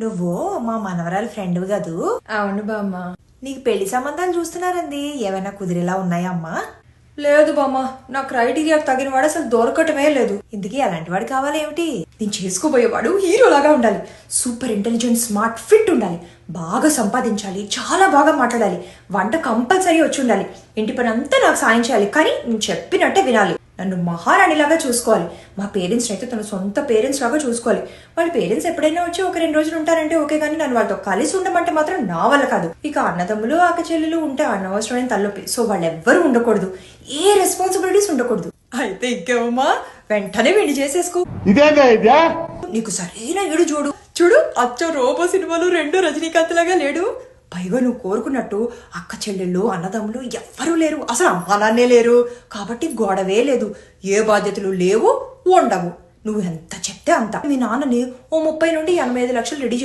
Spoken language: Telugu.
నువ్వు మా మనవరాలి ఫ్రెండ్ కదూ? అవును బామ్మ. నీకు పెళ్లి సంబంధాలు చూస్తున్నారండి, ఏమైనా కుదిరేలా ఉన్నాయా అమ్మా? లేదు బామ్మ, నా క్రైటీరియాకి తగిన వాడు అసలు దొరకటమే లేదు. ఇందుకీ అలాంటి వాడు కావాలేమిటి? నేను చేసుకోబోయేవాడు హీరోలాగా ఉండాలి, సూపర్ ఇంటెలిజెంట్, స్మార్ట్, ఫిట్ ఉండాలి, బాగా సంపాదించాలి, చాలా బాగా మాట్లాడాలి, వంట కంపల్సరీ వచ్చి ఉండాలి, ఇంటి పని అంతా నాకు సాయం చేయాలి, కానీ నేను చెప్పినట్టే వినాలి, నన్ను మహారాణిలాగా చూసుకోవాలి, మా పేరెంట్స్ అయితే తన సొంత పేరెంట్స్ లాగా చూసుకోవాలి. వాళ్ళ పేరెంట్స్ ఎప్పుడైనా వచ్చి 1-2 రోజులు ఉంటారంటే ఓకే, కానీ నన్ను వాళ్ళతో కలిసి ఉండమంటే మాత్రం నా వల్ల కాదు. ఇక అన్నదమ్ములు అక్క చెల్లెలు ఉంటే అనవసరమైన తలనొప్పి, సో వాళ్ళెవ్వరూ ఉండకూడదు, ఏ రెస్పాన్సిబిలిటీస్ ఉండకూడదు. అయితే ఇంకేమమ్మా, వెంటనే వీడి చేసేసుకో. నీకు సరైన ఏడు చూడు. చూడు, అచ్చ రోబో సినిమాలో 2 రజనీకాంత్ లాగా లేడు. పైగా నువ్వు కోరుకున్నట్టు అక్క చెల్లెళ్ళు అన్నదమ్ములు ఎవ్వరూ లేరు, అసలు అమ్మా నాన్నే లేరు, కాబట్టి గొడవే లేదు, ఏ బాధ్యతలు లేవు, ఉండవు. నువ్వు ఎంత చెప్తే అంత. మీ నాన్నని ఓ 30 నుండి 85 లక్షలు రెడీ